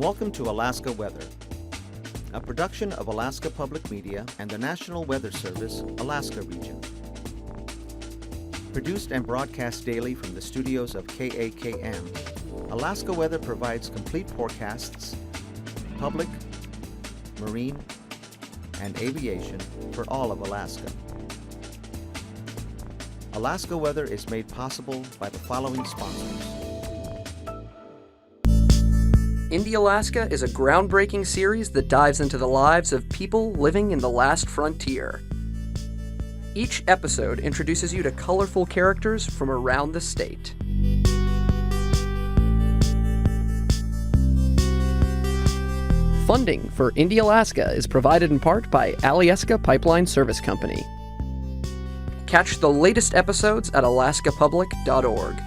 Welcome to Alaska Weather, a production of Alaska Public Media and the National Weather Service, Alaska Region. Produced and broadcast daily from the studios of KAKM, Alaska Weather provides complete forecasts, public, marine, and aviation for all of Alaska. Alaska Weather is made possible by the following sponsors. Indie Alaska is a groundbreaking series that dives into the lives of people living in the last frontier. Each episode introduces you to colorful characters from around the state. Funding for Indie Alaska is provided in part by Alyeska Pipeline Service Company. Catch the latest episodes at alaskapublic.org.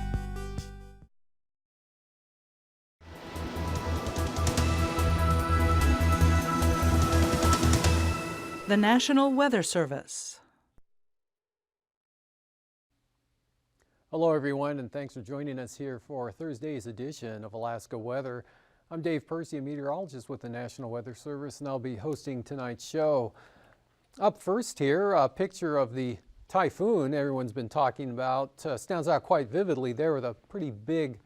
The National Weather Service. Hello everyone, and thanks for joining us here for Thursday's edition of Alaska Weather. I'm Dave Percy, a meteorologist with the National Weather Service, and I'll be hosting tonight's show. Up first here, a picture of the typhoon everyone's been talking about. Stands out quite vividly there with a pretty big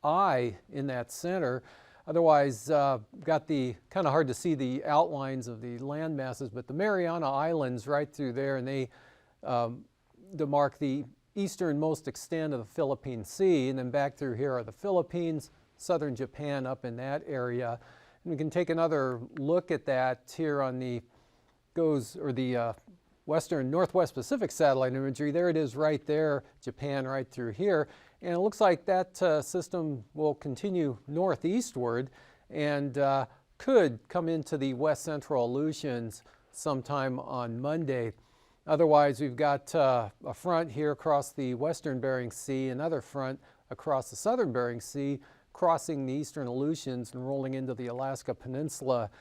eye in that center. Otherwise, got the kind of hard to see the outlines of the land masses, but the Mariana Islands right through there, and they demark the easternmost extent of the Philippine Sea, and then back through here are the Philippines, southern Japan up in that area. And we can take another look at that here on the western northwest Pacific satellite imagery. There it is right there, Japan right through here. And it looks like that system will continue northeastward and could come into the west central Aleutians sometime on Monday. Otherwise, we've got a front here across the western Bering Sea, another front across the southern Bering Sea, crossing the eastern Aleutians and rolling into the Alaska Peninsula.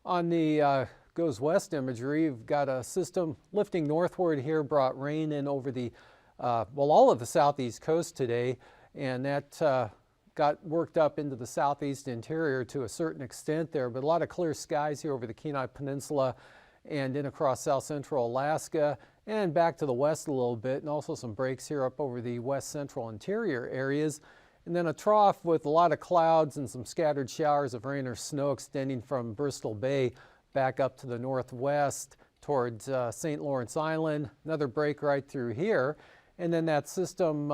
On the goes west imagery, we've got a system lifting northward here, brought rain in over the all of the southeast coast today, and that got worked up into the southeast interior to a certain extent there, but a lot of clear skies here over the Kenai Peninsula and in across south central Alaska and back to the west a little bit, and also some breaks here up over the west central interior areas. And then a trough with a lot of clouds and some scattered showers of rain or snow extending from Bristol Bay back up to the northwest towards St. Lawrence Island. Another break right through here. And then that system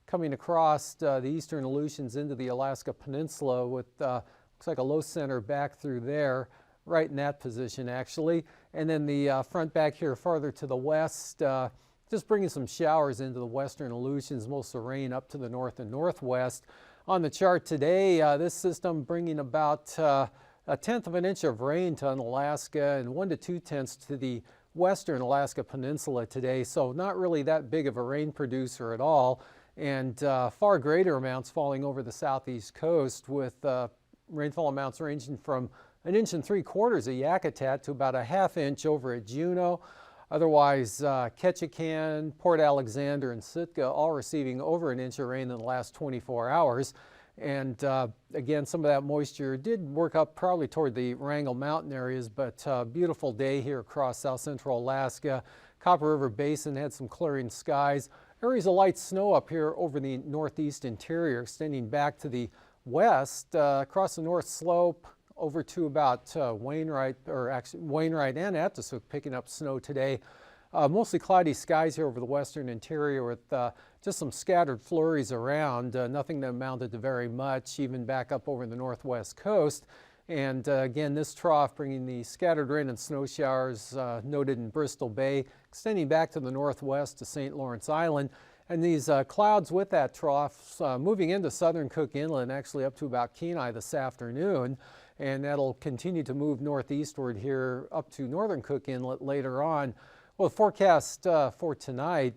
coming across the eastern Aleutians into the Alaska Peninsula with looks like a low center back through there, right in that position actually. And then the front back here farther to the west, just bringing some showers into the western Aleutians, most of the rain up to the north and northwest. On the chart today, this system bringing about a tenth of an inch of rain to Alaska and 1 to 2/10 to the western Alaska Peninsula today, so not really that big of a rain producer at all, and far greater amounts falling over the southeast coast with rainfall amounts ranging from 1 3/4 at Yakutat to about a 1/2 inch over at Juneau. Otherwise, Ketchikan, Port Alexander, and Sitka all receiving over 1 inch of rain in the last 24 hours. And again, some of that moisture did work up probably toward the Wrangell Mountain areas, but beautiful day here across south central Alaska. Copper River Basin had some clearing skies. Areas of light snow up here over the northeast interior, extending back to the west across the north slope over to about Wainwright and Atasuk, picking up snow today. Mostly cloudy skies here over the western interior with just some scattered flurries around, nothing that amounted to very much, even back up over the northwest coast. And again, this trough bringing the scattered rain and snow showers noted in Bristol Bay, extending back to the northwest to St. Lawrence Island. And these clouds with that trough moving into southern Cook Inlet, actually up to about Kenai this afternoon. And that'll continue to move northeastward here up to northern Cook Inlet later on. Well, the forecast for tonight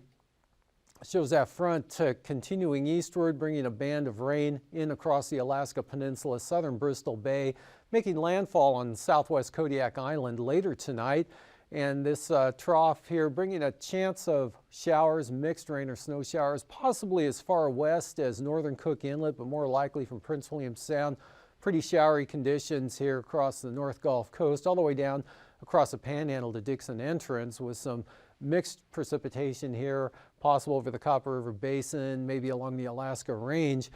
shows that front continuing eastward, bringing a band of rain in across the Alaska Peninsula, southern Bristol Bay, making landfall on southwest Kodiak Island later tonight. And this trough here bringing a chance of showers, mixed rain or snow showers, possibly as far west as northern Cook Inlet, but more likely from Prince William Sound pretty showery conditions here across the North Gulf Coast, all the way down across the Panhandle to Dixon Entrance, with some mixed precipitation here, possible over the Copper River Basin, maybe along the Alaska Range.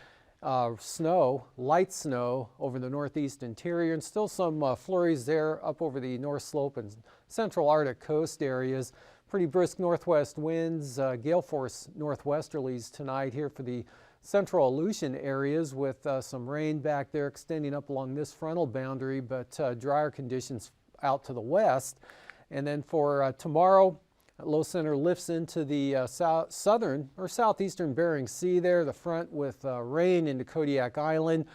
Snow, light snow over the northeast interior, and still some flurries there up over the North Slope and central Arctic coast areas. Pretty brisk northwest winds, gale force northwesterlies tonight here for the central Aleutian areas, with some rain back there extending up along this frontal boundary, but drier conditions out to the west. And then for tomorrow, low center lifts into the southern or southeastern Bering Sea there, the front with rain into Kodiak Island.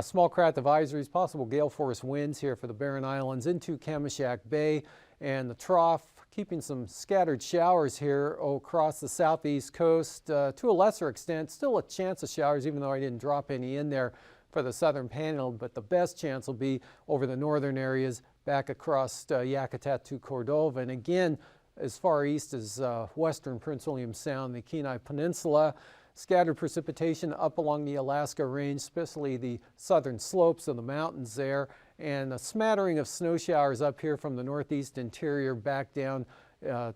Small craft advisories, possible gale force winds here for the Barren Islands into Kamishak Bay, and the trough keeping some scattered showers here across the southeast coast. To a lesser extent, still a chance of showers, even though I didn't drop any in there for the southern panhandle, but the best chance will be over the northern areas back across Yakutat to Cordova. And again, as far east as western Prince William Sound, the Kenai Peninsula. Scattered precipitation up along the Alaska Range, especially the southern slopes of the mountains there, and a smattering of snow showers up here from the northeast interior back down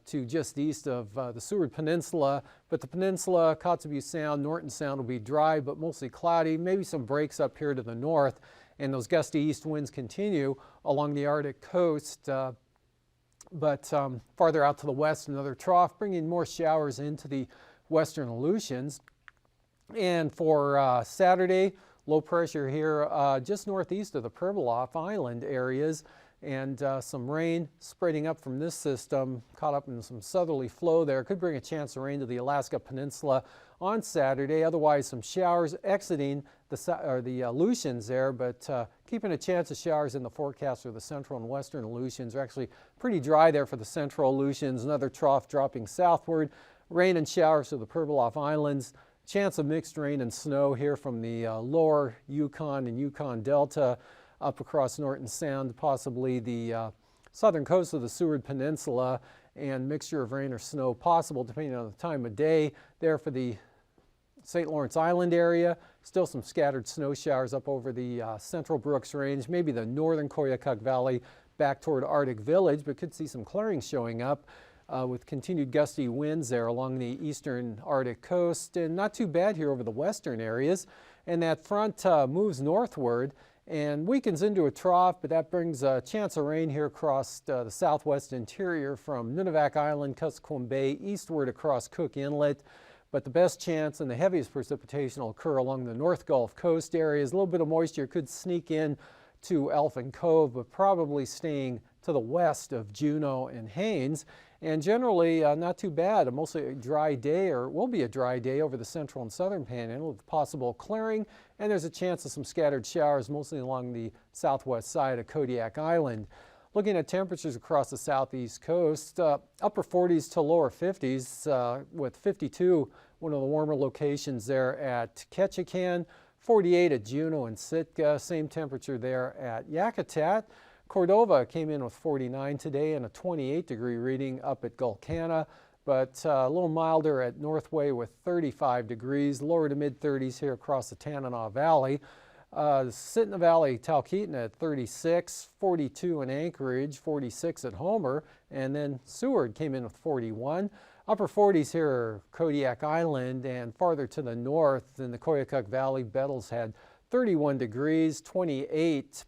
to just east of the Seward Peninsula. But the peninsula, Kotzebue Sound, Norton Sound will be dry but mostly cloudy, maybe some breaks up here to the north, and those gusty east winds continue along the Arctic coast. But farther out to the west, another trough, bringing more showers into the western Aleutians. And for Saturday, low pressure here just northeast of the Pribilof Island areas, and some rain spreading up from this system, caught up in some southerly flow there. Could bring a chance of rain to the Alaska Peninsula on Saturday. Otherwise, some showers exiting the Aleutians there, but keeping a chance of showers in the forecast for the central and western Aleutians. Are actually pretty dry there for the central Aleutians. Another trough dropping southward. Rain and showers to the Pribilof Islands. Chance of mixed rain and snow here from the lower Yukon and Yukon Delta up across Norton Sound, possibly the southern coast of the Seward Peninsula, and mixture of rain or snow possible depending on the time of day there for the St. Lawrence Island area. Still some scattered snow showers up over the central Brooks Range, maybe the northern Koyukuk Valley back toward Arctic Village, but could see some clearing showing up with continued gusty winds there along the eastern Arctic coast, and not too bad here over the western areas. And that front moves northward and weakens into a trough, but that brings a chance of rain here across the southwest interior from Nunivak Island, Kuskokwim Bay, eastward across Cook Inlet. But the best chance and the heaviest precipitation will occur along the North Gulf Coast areas. A little bit of moisture could sneak in to Elfin Cove, but probably staying to the west of Juneau and Haines. And generally not too bad. A mostly dry day, or will be a dry day, over the central and southern panhandle with possible clearing. And there's a chance of some scattered showers, mostly along the southwest side of Kodiak Island. Looking at temperatures across the southeast coast, upper 40s to lower 50s, with 52, one of the warmer locations there at Ketchikan, 48 at Juneau and Sitka, same temperature there at Yakutat. Cordova came in with 49 today and a 28-degree reading up at Gulkana, but a little milder at Northway with 35 degrees, lower to mid-30s here across the Tanana Valley. Sitna Valley, Talkeetna at 36, 42 in Anchorage, 46 at Homer, and then Seward came in with 41. Upper 40s here, Kodiak Island, and farther to the north in the Koyukuk Valley, Bettles had 31 degrees, 28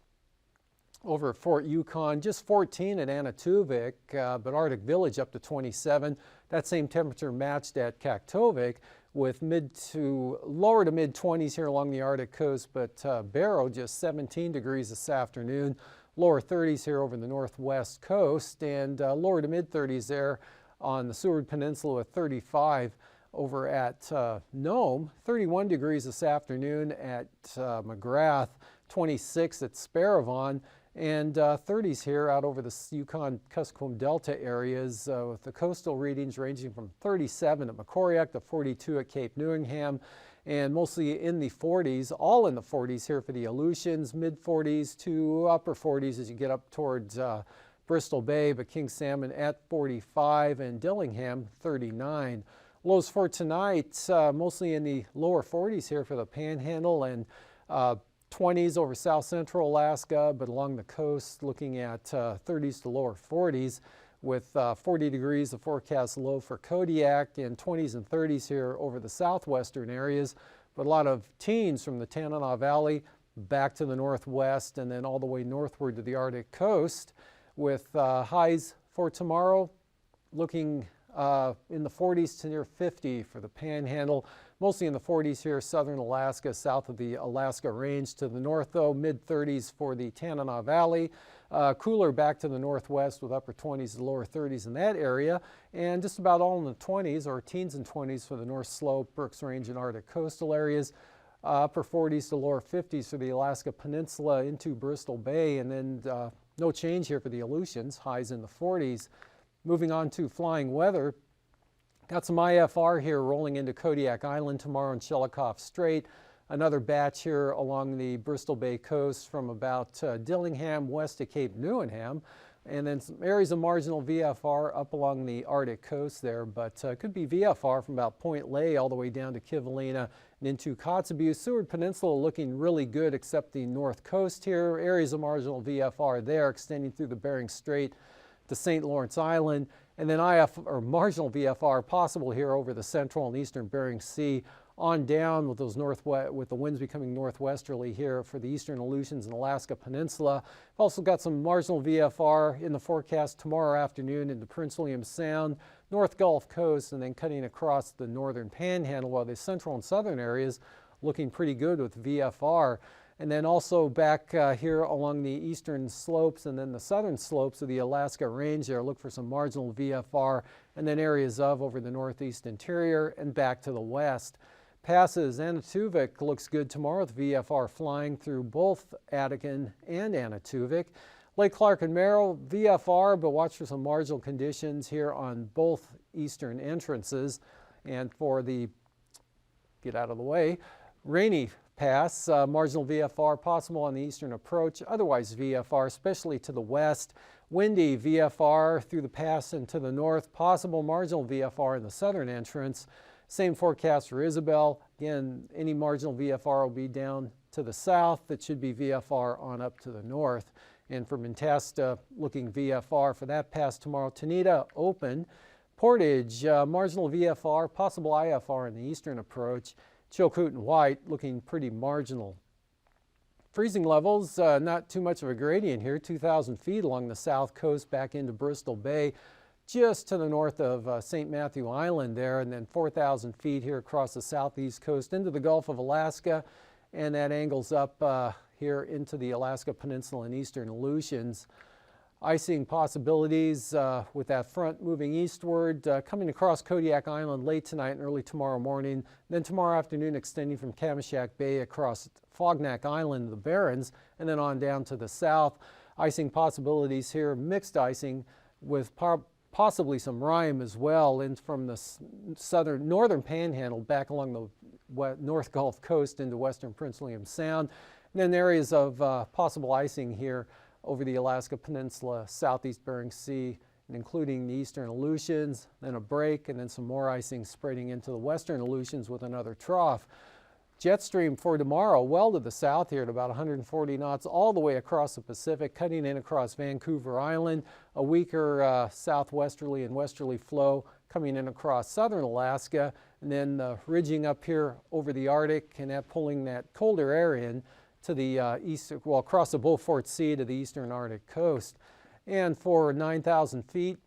over at Fort Yukon, just 14 at Anatuvik, but Arctic Village up to 27. That same temperature matched at Kaktovik, with lower to mid 20s here along the Arctic coast, but Barrow just 17 degrees this afternoon, lower 30s here over the northwest coast, and lower to mid 30s there on the Seward Peninsula with 35 over at Nome, 31 degrees this afternoon at McGrath, 26 at Sparrowvon, and 30s here out over the Yukon-Kuskokwim Delta areas, with the coastal readings ranging from 37 at Macoriac to 42 at Cape Newingham, and mostly in the 40s, all in the 40s here for the Aleutians, mid-40s to upper 40s as you get up towards Bristol Bay, but King Salmon at 45 and Dillingham 39. Lows for tonight, mostly in the lower 40s here for the Panhandle, and 20s over south central Alaska, but along the coast looking at 30s to lower 40s, with 40 degrees the forecast low for Kodiak, and 20s and 30s here over the southwestern areas, but a lot of teens from the Tanana Valley back to the northwest and then all the way northward to the Arctic coast, with highs for tomorrow looking in the 40s to near 50 for the Panhandle. Mostly in the 40s here, southern Alaska, south of the Alaska Range. To the north, though, mid-30s for the Tanana Valley. Cooler back to the northwest with upper 20s to lower 30s in that area. And just about all in the 20s, or teens and 20s for the North Slope, Brooks Range, and Arctic coastal areas. Upper 40s to lower 50s for the Alaska Peninsula into Bristol Bay. And then no change here for the Aleutians, highs in the 40s. Moving on to flying weather. Got some IFR here rolling into Kodiak Island tomorrow in Shelikof Strait. Another batch here along the Bristol Bay coast from about Dillingham west to Cape Newenham. And then some areas of marginal VFR up along the Arctic coast there, but could be VFR from about Point Ley all the way down to Kivalina and into Kotzebue. Seward Peninsula looking really good except the north coast here. Areas of marginal VFR there extending through the Bering Strait to St. Lawrence Island. And then marginal VFR possible here over the central and eastern Bering Sea on down with those with the winds becoming northwesterly here for the eastern Aleutians and Alaska Peninsula. We've also got some marginal VFR in the forecast tomorrow afternoon into Prince William Sound, North Gulf Coast, and then cutting across the northern Panhandle, while the central and southern areas looking pretty good with VFR. And then also back here along the eastern slopes and then the southern slopes of the Alaska Range there, look for some marginal VFR, and then areas of over the northeast interior and back to the west. Passes Anaktuvuk looks good tomorrow with VFR flying through both Aitkin and Anaktuvuk. Lake Clark and Merrill, VFR, but watch for some marginal conditions here on both eastern entrances. And for the, get out of the way, Rainy Pass, marginal VFR possible on the eastern approach, otherwise VFR, especially to the west. Windy VFR through the pass and to the north, possible marginal VFR in the southern entrance. Same forecast for Isabel. Again, any marginal VFR will be down to the south. That should be VFR on up to the north. And for Mentasta, looking VFR for that pass tomorrow. Tanita open. Portage, marginal VFR, possible IFR in the eastern approach. Chilkoot and White looking pretty marginal. Freezing levels, not too much of a gradient here, 2,000 feet along the south coast back into Bristol Bay, just to the north of St. Matthew Island there, and then 4,000 feet here across the southeast coast into the Gulf of Alaska, and that angles up here into the Alaska Peninsula and eastern Aleutians. Icing possibilities with that front moving eastward, coming across Kodiak Island late tonight and early tomorrow morning. Then tomorrow afternoon extending from Kamishak Bay across Fognak Island, the Barrens, and then on down to the south. Icing possibilities here, mixed icing with possibly some rime as well, in from the northern Panhandle back along the North Gulf Coast into western Prince William Sound. And then areas of possible icing here over the Alaska Peninsula, southeast Bering Sea, and including the eastern Aleutians, then a break, and then some more icing spreading into the western Aleutians with another trough. Jet stream for tomorrow, well to the south here at about 140 knots, all the way across the Pacific, cutting in across Vancouver Island. A weaker southwesterly and westerly flow coming in across southern Alaska, and then ridging up here over the Arctic, and that pulling that colder air in to the east, well, across the Beaufort Sea to the eastern Arctic coast. And for 9,000 feet,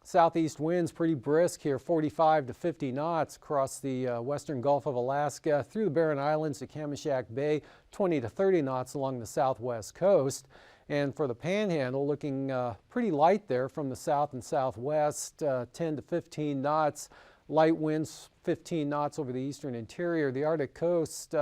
southeast winds pretty brisk here, 45 to 50 knots across the western Gulf of Alaska, through the Barren Islands to Kamishak Bay, 20 to 30 knots along the southwest coast. And for the Panhandle, looking pretty light there from the south and southwest, 10 to 15 knots, light winds 15 knots over the eastern interior. The Arctic coast,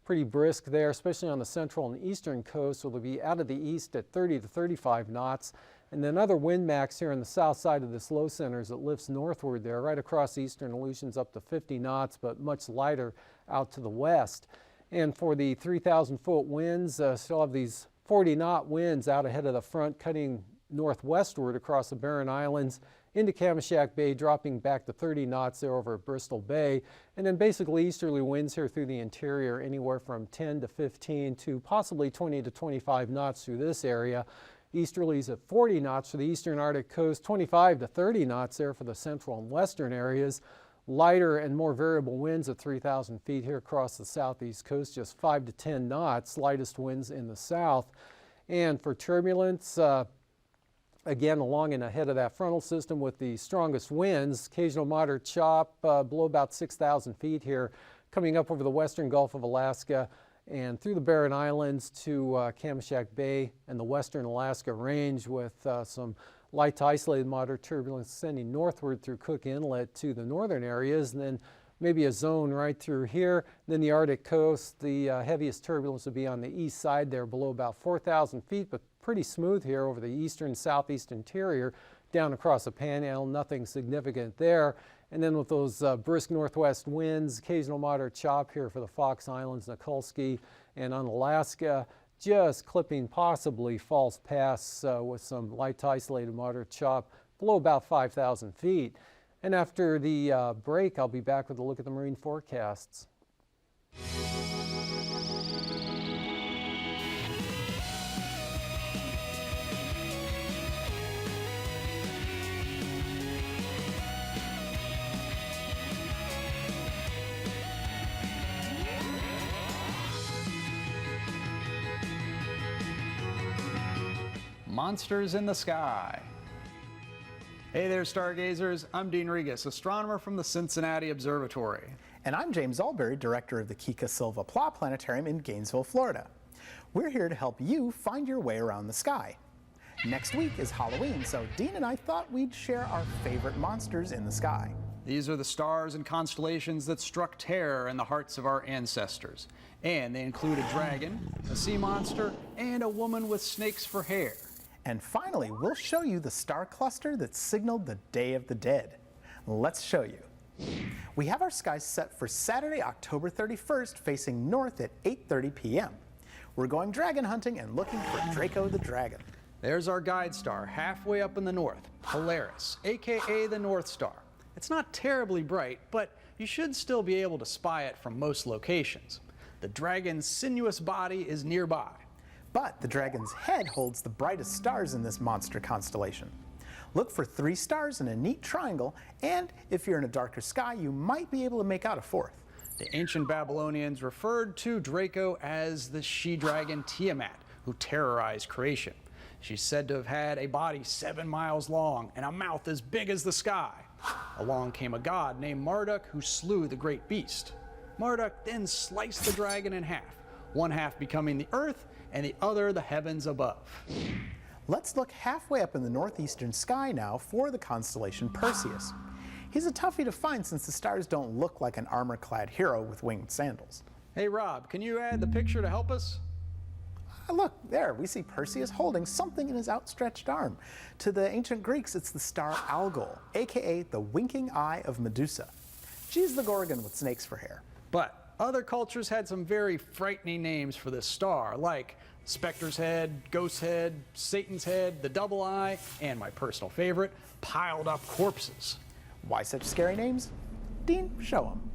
pretty brisk there, especially on the central and eastern coast, so they'll be out of the east at 30 to 35 knots. And then other wind max here on the south side of this low center as it lifts northward there, right across the eastern Aleutians up to 50 knots, but much lighter out to the west. And for the 3,000 foot winds, still have these 40 knot winds out ahead of the front, cutting northwestward across the Barren Islands into Kamishak Bay, dropping back to 30 knots there over Bristol Bay. And then basically easterly winds here through the interior, anywhere from 10 to 15 to possibly 20 to 25 knots through this area. Easterlies at 40 knots for the eastern Arctic coast, 25 to 30 knots there for the central and western areas. Lighter and more variable winds at 3,000 feet here across the southeast coast, just 5 to 10 knots, lightest winds in the south. And for turbulence, again, along and ahead of that frontal system with the strongest winds, occasional moderate chop below about 6,000 feet here, coming up over the western Gulf of Alaska and through the Barren Islands to Kamishak Bay and the western Alaska Range, with some light to isolated moderate turbulence extending northward through Cook Inlet to the northern areas, and then maybe a zone right through here. Then the Arctic coast, the heaviest turbulence would be on the east side there below about 4,000 feet, but pretty smooth here over the eastern southeast interior down across the Panhandle, nothing significant there. And then with those brisk northwest winds, occasional moderate chop here for the Fox Islands, Nikulski, and on Alaska, just clipping possibly False Pass with some light to isolated moderate chop below about 5,000 feet. And after the break, I'll be back with a look at the marine forecasts. Monsters in the sky. Hey there, stargazers. I'm Dean Regas, astronomer from the Cincinnati Observatory. And I'm James Albury, director of the Kika Silva Pla Planetarium in Gainesville, Florida. We're here to help you find your way around the sky. Next week is Halloween, so Dean and I thought we'd share our favorite monsters in the sky. These are the stars and constellations that struck terror in the hearts of our ancestors. And they include a dragon, a sea monster, and a woman with snakes for hair. And finally, we'll show you the star cluster that signaled the Day of the Dead. Let's show you. We have our skies set for Saturday, October 31st, facing north at 8:30 p.m. We're going dragon hunting and looking for Draco the Dragon. There's our guide star halfway up in the north, Polaris, aka the North Star. It's not terribly bright, but you should still be able to spy it from most locations. The dragon's sinuous body is nearby. But the dragon's head holds the brightest stars in this monster constellation. Look for 3 stars in a neat triangle, and if you're in a darker sky, you might be able to make out a 4th. The ancient Babylonians referred to Draco as the she-dragon Tiamat, who terrorized creation. She's said to have had a body 7 miles long and a mouth as big as the sky. Along came a god named Marduk who slew the great beast. Marduk then sliced the dragon in half, one half becoming the earth and the other the heavens above. Let's look halfway up in the northeastern sky now for the constellation Perseus. He's a toughie to find since the stars don't look like an armor-clad hero with winged sandals. Hey Rob, can you add the picture to help us? Look, there, we see Perseus holding something in his outstretched arm. To the ancient Greeks, it's the star Algol, aka the winking eye of Medusa. She's the Gorgon with snakes for hair. But other cultures had some very frightening names for this star, like Spectre's Head, Ghost's Head, Satan's Head, the Double Eye, and my personal favorite, Piled Up Corpses. Why such scary names? Dean, show them.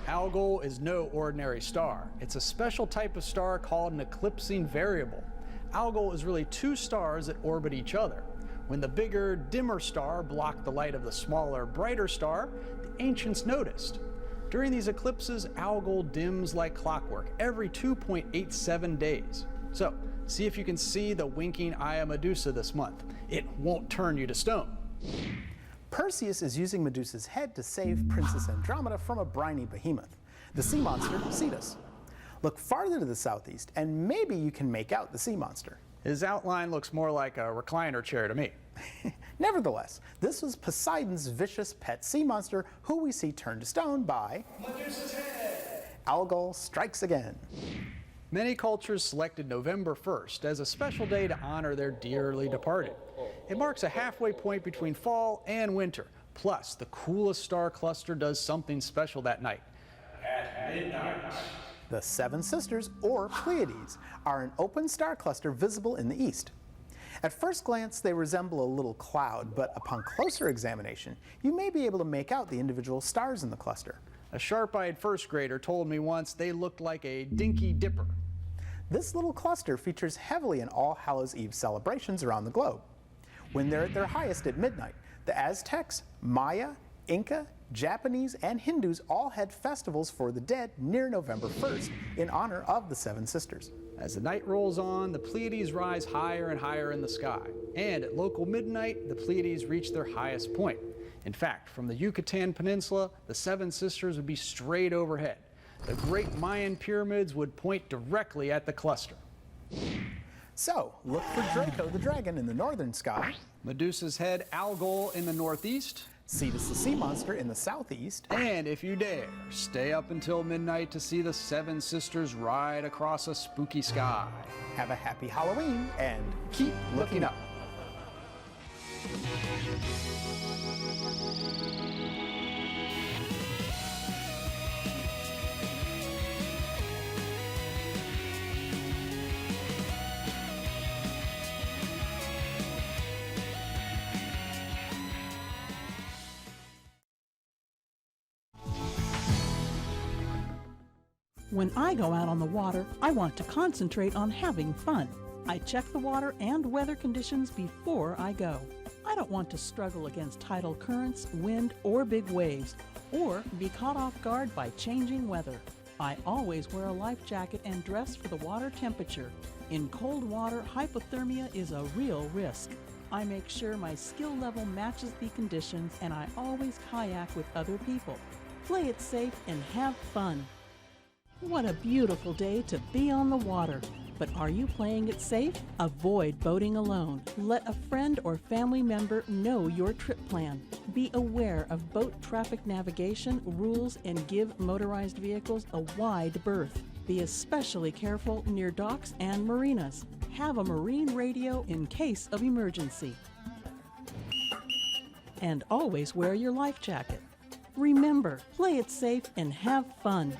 Algol is no ordinary star. It's a special type of star called an eclipsing variable. Algol is really 2 stars that orbit each other. When the bigger, dimmer star blocked the light of the smaller, brighter star, the ancients noticed. During these eclipses, Algol dims like clockwork every 2.87 days. So, see if you can see the winking eye of Medusa this month. It won't turn you to stone. Perseus is using Medusa's head to save Princess Andromeda from a briny behemoth, the sea monster Cetus. Look farther to the southeast, and maybe you can make out the sea monster. His outline looks more like a recliner chair to me. Nevertheless, this was Poseidon's vicious pet sea monster, who we see turned to stone by Medusa's head. Algol strikes again. Many cultures selected November 1st as a special day to honor their dearly departed. It marks a halfway point between fall and winter. Plus, the coolest star cluster does something special that night. At midnight. The Seven Sisters, or Pleiades, are an open star cluster visible in the east. At first glance, they resemble a little cloud, but upon closer examination, you may be able to make out the individual stars in the cluster. A sharp-eyed first grader told me once they looked like a dinky dipper. This little cluster features heavily in All Hallows Eve celebrations around the globe. When they're at their highest at midnight, the Aztecs, Maya, Inca, Japanese, and Hindus all had festivals for the dead near November 1st in honor of the Seven Sisters. As the night rolls on, the Pleiades rise higher and higher in the sky. And at local midnight, the Pleiades reach their highest point. In fact, from the Yucatan Peninsula, the Seven Sisters would be straight overhead. The great Mayan pyramids would point directly at the cluster. So, look for Draco the dragon in the northern sky, Medusa's head Algol in the northeast, Cetus the sea monster in the southeast, and if you dare, stay up until midnight to see the Seven Sisters ride across a spooky sky. Have a happy Halloween and keep looking up. When I go out on the water, I want to concentrate on having fun. I check the water and weather conditions before I go. I don't want to struggle against tidal currents, wind, or big waves, or be caught off guard by changing weather. I always wear a life jacket and dress for the water temperature. In cold water, hypothermia is a real risk. I make sure my skill level matches the conditions, and I always kayak with other people. Play it safe and have fun. What a beautiful day to be on the water. But are you playing it safe? Avoid boating alone. Let a friend or family member know your trip plan. Be aware of boat traffic navigation rules and give motorized vehicles a wide berth. Be especially careful near docks and marinas. Have a marine radio in case of emergency. And always wear your life jacket. Remember, play it safe and have fun.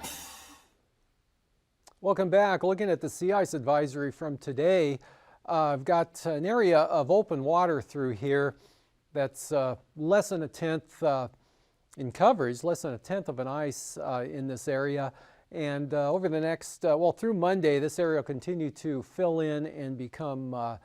Welcome back. Looking at the sea ice advisory from today, I've got an area of open water through here that's less than a tenth in coverage, less than a tenth of an ice in this area. And over the next, through Monday, this area will continue to fill in and become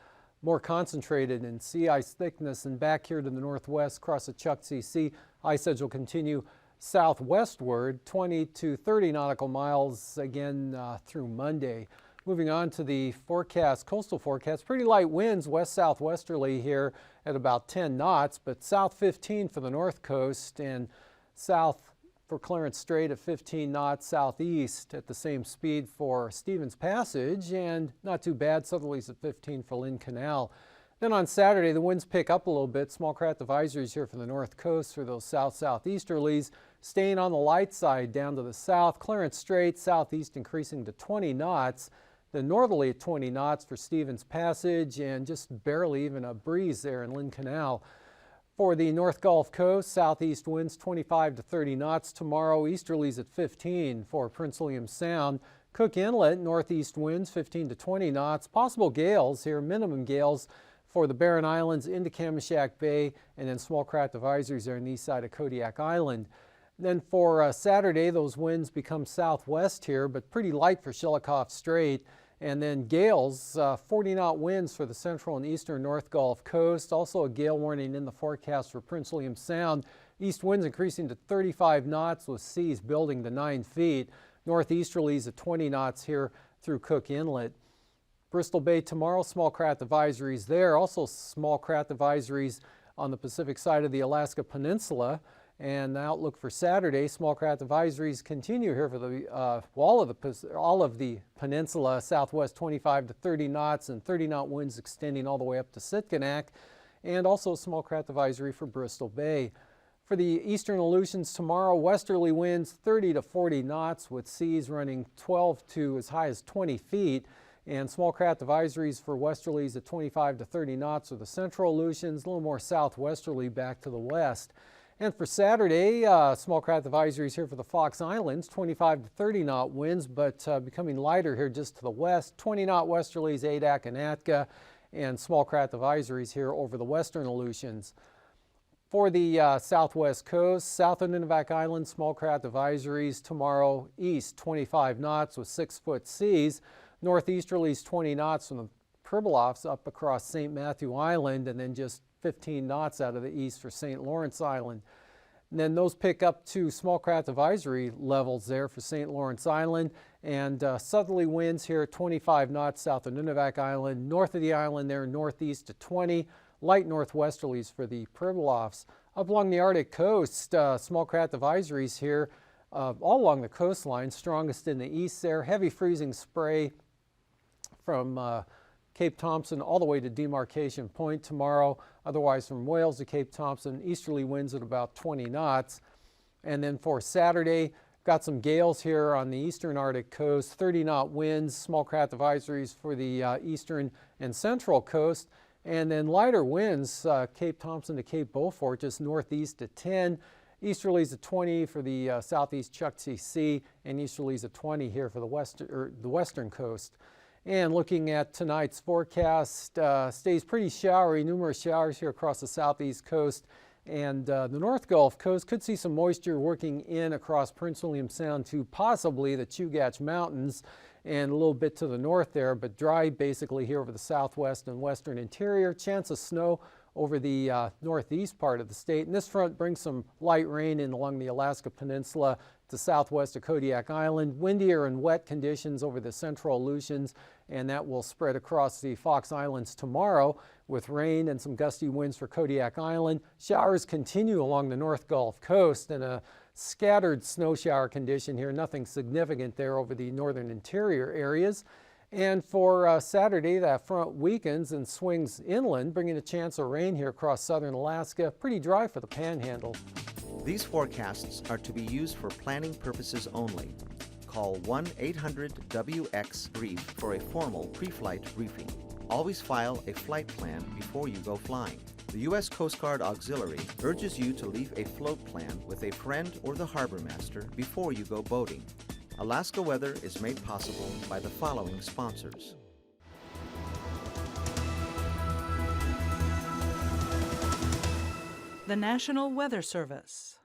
more concentrated in sea ice thickness. And back here to the northwest, across the Chukchi Sea, ice edge will continue southwestward, 20 to 30 nautical miles again through Monday. Moving on to the forecast, coastal forecast, pretty light winds west-southwesterly here at about 10 knots, but south 15 for the north coast and south for Clarence Strait at 15 knots, southeast at the same speed for Stevens Passage, and not too bad, southerlies at 15 for Lynn Canal. Then on Saturday, the winds pick up a little bit. Small craft advisories here for the north coast for those south-southeasterlies. Staying on the light side down to the south. Clarence Strait, southeast increasing to 20 knots. The northerly at 20 knots for Stevens Passage, and just barely even a breeze there in Lynn Canal. For the North Gulf Coast, southeast winds 25 to 30 knots tomorrow. Easterlies at 15 for Prince William Sound. Cook Inlet, northeast winds 15 to 20 knots. Possible gales here, minimum gales for the Barren Islands into Kamishak Bay, and then small craft advisories there on the east side of Kodiak Island. Then for Saturday, those winds become southwest here, but pretty light for Shelikof Strait. And then gales, 40-knot winds for the central and eastern North Gulf Coast. Also a gale warning in the forecast for Prince William Sound. East winds increasing to 35 knots with seas building to 9 feet. Northeasterlies at 20 knots here through Cook Inlet. Bristol Bay tomorrow, small craft advisories there. Also small craft advisories on the Pacific side of the Alaska Peninsula. And the outlook for Saturday, small craft advisories continue here for the all of the peninsula, southwest 25 to 30 knots and 30-knot winds extending all the way up to Sitkinak, and also a small craft advisory for Bristol Bay. For the eastern Aleutians tomorrow, westerly winds 30 to 40 knots with seas running 12 to as high as 20 feet. And small craft advisories for westerlies at 25 to 30 knots for the central Aleutians, a little more southwesterly back to the west. And for Saturday, small craft advisories here for the Fox Islands, 25 to 30 knot winds, but becoming lighter here just to the west. 20 knot westerlies, Adak and Atka, and small craft advisories here over the western Aleutians. For the southwest coast, south of Nunivak Island, small craft advisories tomorrow east 25 knots with 6-foot seas, northeasterlies 20 knots from the Pribilofs up across St. Matthew Island, and then just 15 knots out of the east for St. Lawrence Island. And then those pick up to small craft advisory levels there for St. Lawrence Island, and southerly winds here 25 knots south of Nunivak Island, north of the island there northeast to 20, light northwesterlies for the Pribilofs. Up along the Arctic coast, small craft advisories here all along the coastline, strongest in the east there, heavy freezing spray from Cape Thompson all the way to Demarcation Point tomorrow. Otherwise from Wales to Cape Thompson, easterly winds at about 20 knots. And then for Saturday, got some gales here on the eastern Arctic coast, 30-knot winds, small craft advisories for the eastern and central coast. And then lighter winds, Cape Thompson to Cape Beaufort, just northeast at 10. Easterlies at 20 for the southeast Chukchi Sea, and easterlies at 20 here for the western coast. And looking at tonight's forecast, stays pretty showery, numerous showers here across the southeast coast, and the North Gulf Coast could see some moisture working in across Prince William Sound to possibly the Chugach Mountains and a little bit to the north there, but dry basically here over the southwest and western interior. Chance of snow over the northeast part of the state. And this front brings some light rain in along the Alaska Peninsula to southwest of Kodiak Island. Windier and wet conditions over the central Aleutians, and that will spread across the Fox Islands tomorrow with rain and some gusty winds for Kodiak Island. Showers continue along the North Gulf Coast, and a scattered snow shower condition here. Nothing significant there over the northern interior areas. And for Saturday, that front weakens and swings inland, bringing a chance of rain here across southern Alaska. Pretty dry for the panhandle. These forecasts are to be used for planning purposes only. Call 1-800-WX-BRIEF for a formal pre-flight briefing. Always file a flight plan before you go flying. The U.S. Coast Guard Auxiliary urges you to leave a float plan with a friend or the harbor master before you go boating. Alaska Weather is made possible by the following sponsors. The National Weather Service.